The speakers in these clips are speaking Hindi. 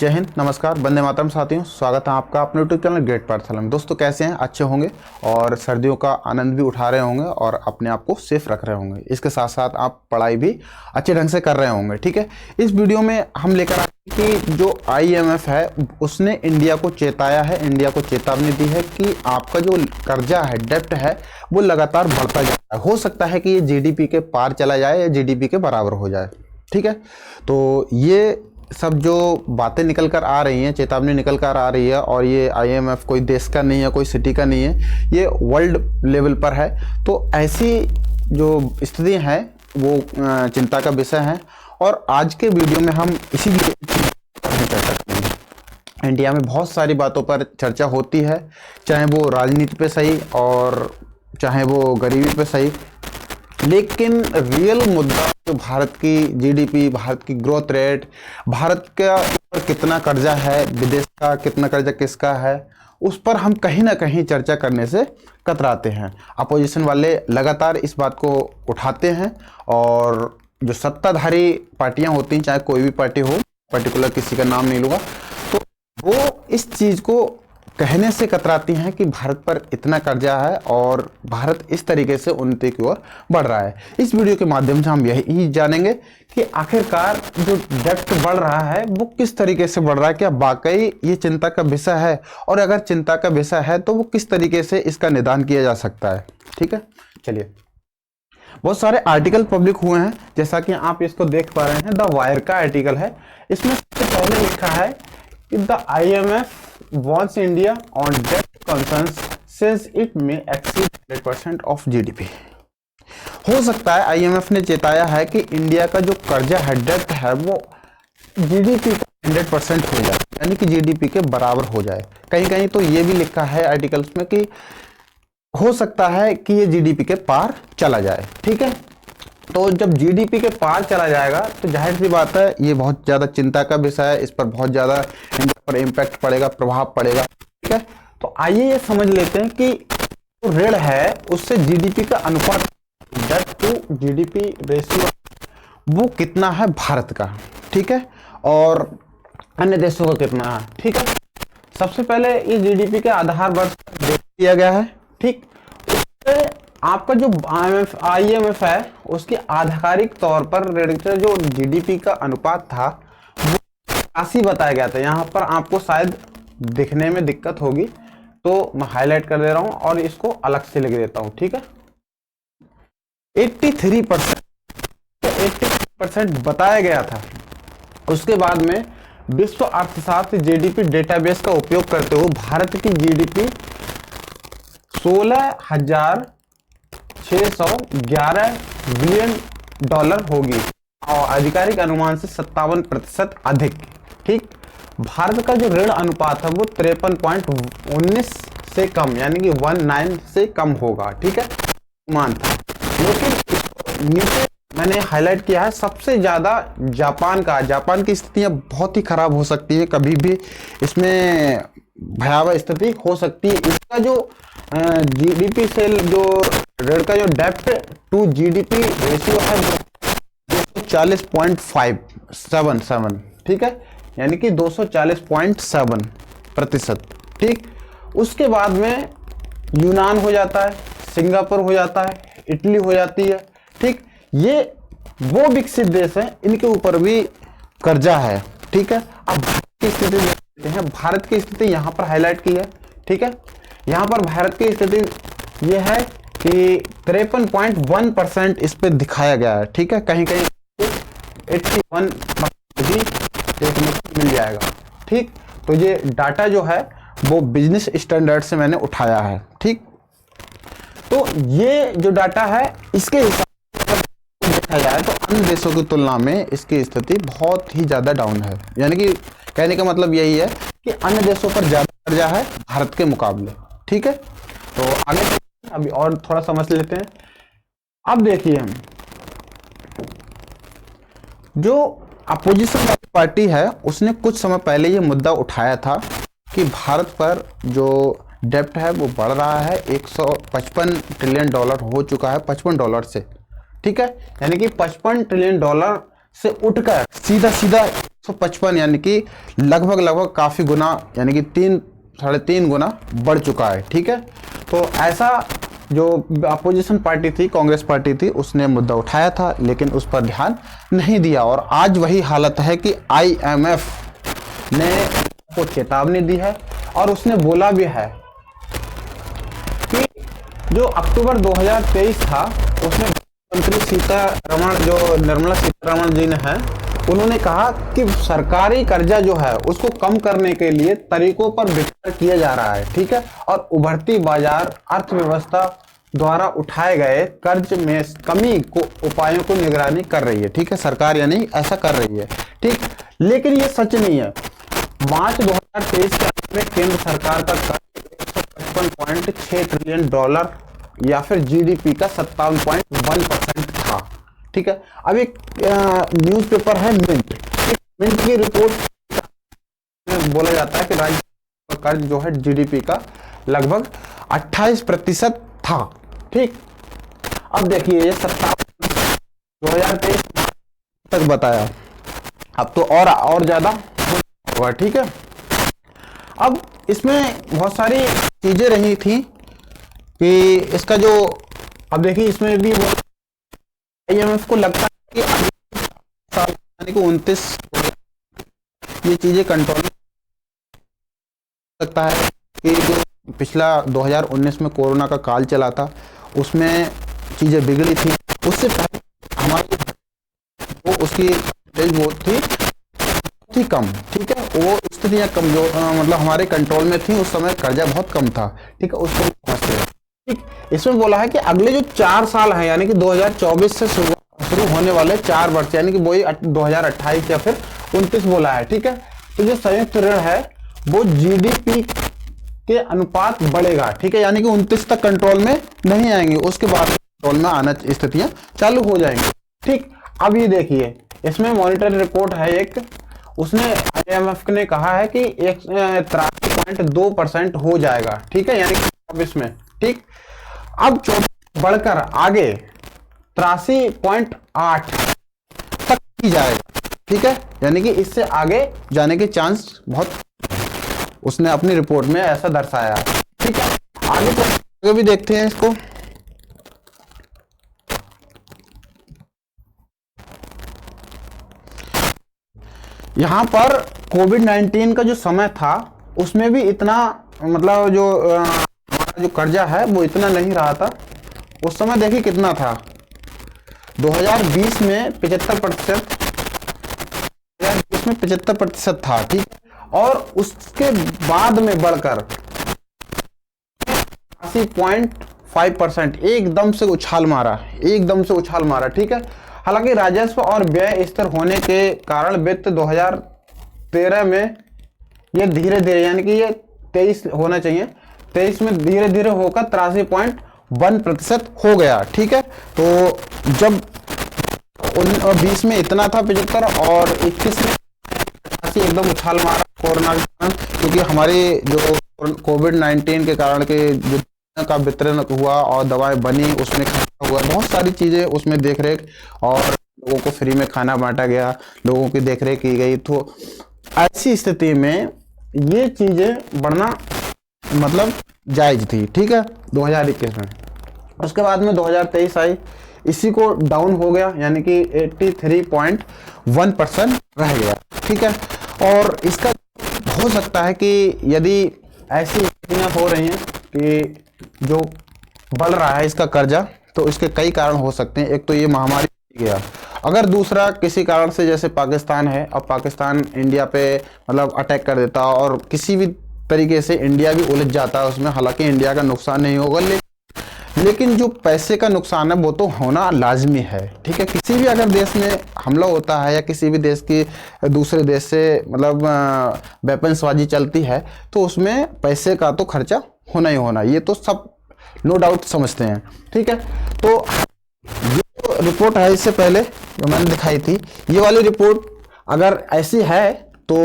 जय हिंद, नमस्कार, वंदे मातरम साथियों। स्वागत है आपका अपने यूट्यूब चैनल ग्रेट पाठशाला में। दोस्तों कैसे हैं? अच्छे होंगे और सर्दियों का आनंद भी उठा रहे होंगे और अपने आप को सेफ रख रहे होंगे। इसके साथ साथ आप पढ़ाई भी अच्छे ढंग से कर रहे होंगे। ठीक है, इस वीडियो में हम लेकर आए कि जो IMF है उसने इंडिया को चेताया है, इंडिया को चेतावनी दी है कि आपका जो कर्जा है, डेप्ट है, वो लगातार बढ़ता जा रहा है। हो सकता है कि ये GDP के पार चला जाए या GDP के बराबर हो जाए। ठीक है, तो ये सब जो बातें निकल कर आ रही हैं, चेतावनी निकल कर आ रही है, और ये IMF कोई देश का नहीं है, कोई सिटी का नहीं है, ये वर्ल्ड लेवल पर है। तो ऐसी जो स्थिति है वो चिंता का विषय है और आज के वीडियो में हम इसी चर्चा करेंगे। इंडिया में बहुत सारी बातों पर चर्चा होती है, चाहे वो राजनीति पे सही और चाहे वो गरीबी पे सही, लेकिन रियल मुद्दा जो भारत की GDP, भारत की ग्रोथ रेट, भारत का कितना कर्जा है, विदेश का कितना कर्जा किसका है, उस पर हम कहीं ना कहीं चर्चा करने से कतराते हैं। अपोजिशन वाले लगातार इस बात को उठाते हैं और जो सत्ताधारी पार्टियां होती हैं, चाहे कोई भी पार्टी हो, पर्टिकुलर किसी का नाम नहीं लूँगा, तो वो इस चीज़ को कहने से कतराती हैं कि भारत पर इतना कर्जा है और भारत इस तरीके से उन्नति की ओर बढ़ रहा है। इस वीडियो के माध्यम से हम यही जानेंगे कि आखिरकार जो डेब्ट बढ़ रहा है वो किस तरीके से बढ़ रहा है, क्या वाकई ये चिंता का विषय है, और अगर चिंता का विषय है तो वो किस तरीके से इसका निदान किया जा सकता है। ठीक है, चलिए। बहुत सारे आर्टिकल पब्लिक हुए हैं, जैसा कि आप इसको देख पा रहे हैं, द वायर का आर्टिकल है। इसमें सबसे पहले लिखा है कि the IMF warns India on debt concerns, says it may exceed 100% of GDP। हो सकता है IMF ने चेताया है कि इंडिया का जो कर्जा है, डेब्ट है, वो GDP का 100% हो जाए, यानी कि GDP के बराबर हो जाए। कहीं कहीं तो ये भी लिखा है आर्टिकल्स में कि हो सकता है कि ये GDP के पार चला जाए। ठीक है, तो जब GDP के पार चला जाएगा तो जाहिर सी बात है ये बहुत ज़्यादा चिंता का विषय है, इस पर बहुत ज़्यादा इंडिया पर इम्पैक्ट पड़ेगा, प्रभाव पड़ेगा। ठीक है, तो आइए ये समझ लेते हैं कि जो ऋण है उससे GDP का अनुपात, डेट टू GDP रेशियो, वो कितना है भारत का। ठीक है, और अन्य देशों का कितना है। ठीक है, सबसे पहले इस GDP के आधार वर्ष देख दिया गया है। ठीक, आपका जो IMF है उसके आधिकारिक तौर पर ऋण का जो GDP का अनुपात था वो 80 बताया गया था। यहाँ पर आपको शायद दिखने में दिक्कत होगी तो मैं हाईलाइट कर दे रहा हूँ और इसको अलग से लिख देता हूँ। ठीक है, 83% बताया गया था। उसके बाद में विश्व अर्थशास्त्र GDP डेटाबेस का उपयोग करते हुए भारत की GDP 16,611 बिलियन डॉलर होगी और आधिकारिक अनुमान से 57% अधिक। ठीक, भारत का जो ऋण अनुपात है वो 53.19 से कम, यानी कि 19 से कम होगा। ठीक है, अनुमान था। लेकिन नीचे मैंने हाईलाइट किया है सबसे ज्यादा जापान का। जापान की स्थितियां बहुत ही खराब हो सकती है, कभी भी इसमें भयावह स्थिति हो सकती है। इसका जो GDP से जो ऋण का जो डेप्ट टू GDP रेशियो है 240.577। ठीक है, यानी कि 240.7%। ठीक, उसके बाद में यूनान हो जाता है, सिंगापुर हो जाता है, इटली हो जाती है। ठीक, ये वो विकसित देश हैं, इनके ऊपर भी कर्जा है। ठीक है, अब भारत की स्थिति देखते हैं। भारत की स्थिति यहाँ पर हाईलाइट की है। ठीक है, यहाँ पर भारत की स्थिति ये है कि 53.1% इस पे दिखाया गया है। ठीक है, कहीं कहीं 81% भी देखने को मिल जाएगा। ठीक, तो ये डाटा जो है वो बिजनेस स्टैंडर्ड से मैंने उठाया है। ठीक, तो ये जो डाटा है इसके हिसाब से देखा जाए तो अन्य देशों की तुलना में इसकी स्थिति बहुत ही ज्यादा डाउन है। यानी कि कहने का मतलब यही है कि अन्य देशों पर ज्यादा कर्जा है भारत के मुकाबले। ठीक है, तो आगे अभी और थोड़ा समझ लेते हैं। अब देखिए, हम जो अपोजिशन वाली पार्टी है उसने कुछ समय पहले ये मुद्दा उठाया था कि भारत पर जो डेब्ट है वो बढ़ रहा है, 155 ट्रिलियन डॉलर हो चुका है, 55 डॉलर से। ठीक है, यानी कि 55 ट्रिलियन डॉलर से उठकर सीधा सीधा 155 यानी कि लगभग काफ़ी गुना यानी कि 3-3.5 गुना बढ़ चुका है। ठीक है, तो ऐसा जो अपोजिशन पार्टी थी, कांग्रेस पार्टी थी, उसने मुद्दा उठाया था लेकिन उस पर ध्यान नहीं दिया और आज वही हालत है कि IMF ने को चेतावनी दी है और उसने बोला भी है कि जो अक्टूबर 2023 था उसमें मंत्री सीतारमण, जो निर्मला सीतारमण जी ने है, उन्होंने कहा कि सरकारी कर्जा जो है उसको कम करने के लिए तरीकों पर विचार किया जा रहा है। ठीक है, और उभरती बाजार अर्थव्यवस्था द्वारा उठाए गए कर्ज में कमी को उपायों को निगरानी कर रही है। ठीक है, सरकार यानी ऐसा कर रही है। ठीक, लेकिन ये सच नहीं है। मार्च 2023 के अंत में केंद्र सरकार का कर्ज 155.6 ट्रिलियन डॉलर या फिर GDP का 57.1% था। ठीक है, अब एक न्यूज़पेपर है मिंट की रिपोर्ट में बोला जाता है कि राज्य का कर्ज जो है GDP का लगभग 28% था। ठीक, अब देखिए ये 2023 तक बताया, अब तो और ज्यादा हुआ। ठीक है, अब इसमें बहुत सारी चीजें रही थी कि इसका जो, अब देखिए इसमें भी IMF को लगता है कि अगले साल यानी कि 29 ये चीजें कंट्रोल सकता है कि जो पिछला 2019 में कोरोना का काल चला था उसमें चीजें बिगड़ी थी, उससे पहले हमारी वो उसकी वो थी कम। ठीक है, वो स्थितियां कम जो मतलब हमारे कंट्रोल में थी, उस समय कर्जा बहुत कम था। ठीक है, उसको समझते हैं। ठीक, इसमें बोला है कि अगले जो 4 साल हैं यानी कि 2024 से शुरू होने वाले 4 वर्ष यानी कि वही 2028 या फिर 29 बोला है। ठीक है, तो जो संयुक्त ऋण है वो GDP के अनुपात बढ़ेगा। ठीक है, यानी कि 29 तक कंट्रोल में नहीं आएंगे, उसके बाद कंट्रोल में आना स्थितियां चालू हो जाएंगी। ठीक, अब ये देखिए इसमें मॉनिटरी रिपोर्ट है एक, उसने IMF ने कहा है कि 83.2% हो जाएगा। ठीक है, यानी कि इसमें ठीक, अब बढ़कर आगे 83.8 तक की जाएगा। ठीक है, यानी कि इससे आगे जाने के चांस बहुत, उसने अपनी रिपोर्ट में ऐसा दर्शाया। ठीक है, आगे भी देखते हैं इसको। यहां पर कोविड-19 का जो समय था उसमें भी इतना मतलब जो हमारा जो कर्जा है वो इतना नहीं रहा था। उस समय देखिए कितना था, 2020 में 75%, 2020 में 75% था। ठीक, और उसके बाद में बढ़कर 80.5% एकदम से उछाल मारा। ठीक है, हालांकि राजस्व और व्यय स्थिर होने के कारण वित्त 2013 में ये धीरे धीरे यानी कि ये 23 होना चाहिए, 23 में धीरे धीरे होकर 83.1% हो गया। ठीक है, तो जब 20 में इतना था 75 और 21 में एकदम उछाल मारा कोरोना के कारण, क्योंकि हमारे जो कोविड-19 के कारण के जो का वितरण हुआ और दवाएं बनी, उसमें खर्चा हुआ, बहुत सारी चीजें उसमें देख रेख, और लोगों को फ्री में खाना बांटा गया, लोगों की देख रेख की गई। तो ऐसी स्थिति में ये चीजें बढ़ना मतलब जायज थी। ठीक है, 2021 में। उसके बाद में 2023 आई, इसी को डाउन हो गया यानी कि 83.1% रह गया। ठीक है, और इसका हो सकता है कि यदि ऐसी स्थितियां हो रही हैं कि जो बढ़ रहा है इसका कर्जा, तो इसके कई कारण हो सकते हैं। एक तो ये महामारी गया, अगर दूसरा किसी कारण से जैसे पाकिस्तान है, अब पाकिस्तान इंडिया पे मतलब अटैक कर देता और किसी भी तरीके से इंडिया भी उलझ जाता है उसमें, हालांकि इंडिया का नुकसान नहीं होगा लेकिन जो पैसे का नुकसान है वो तो होना लाजमी है। ठीक है, किसी भी अगर देश में हमला होता है या किसी भी देश की दूसरे देश से मतलब वेपन्सबाजी चलती है, तो उसमें पैसे का तो खर्चा होना ही होना, ये तो सब नो डाउट समझते हैं। ठीक है, तो ये जो रिपोर्ट है इससे पहले जो मैंने दिखाई थी, ये वाली रिपोर्ट अगर ऐसी है तो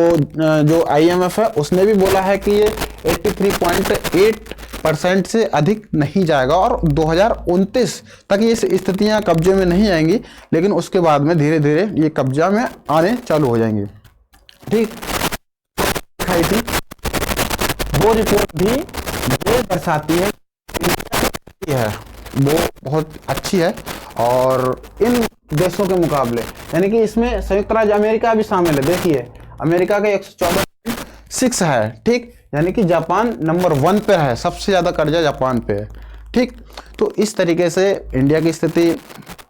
जो IMF है उसने भी बोला है कि ये 83.8% से अधिक नहीं जाएगा और 2029 तक ये स्थितियां कब्जे में नहीं आएंगी, लेकिन उसके बाद में धीरे धीरे ये कब्जा में आने चालू हो जाएंगी। ठीक दिखाई थी, वो रिपोर्ट भी ये दर्शाती है है वो बहुत अच्छी है। और इन देशों के मुकाबले यानी कि इसमें संयुक्त राज्य अमेरिका भी शामिल है। देखिए अमेरिका का 114.6 है, ठीक, यानी कि जापान नंबर 1 पे है, सबसे ज़्यादा कर्जा जापान पे है, ठीक। तो इस तरीके से इंडिया की स्थिति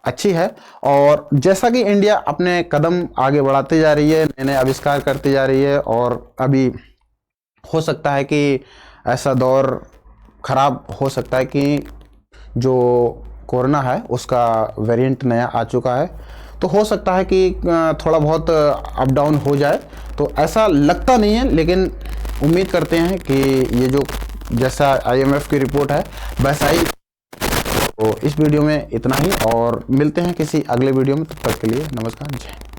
अच्छी है। और जैसा कि इंडिया अपने कदम आगे बढ़ाती जा रही है, नए नए आविष्कार करती जा रही है, और अभी हो सकता है कि ऐसा दौर खराब हो सकता है कि जो कोरोना है उसका वेरिएंट नया आ चुका है, तो हो सकता है कि थोड़ा बहुत अप डाउन हो जाए। तो ऐसा लगता नहीं है, लेकिन उम्मीद करते हैं कि ये जो जैसा IMF की रिपोर्ट है वैसा ही। तो इस वीडियो में इतना ही, और मिलते हैं किसी अगले वीडियो में। तब तक के लिए नमस्कार, जय।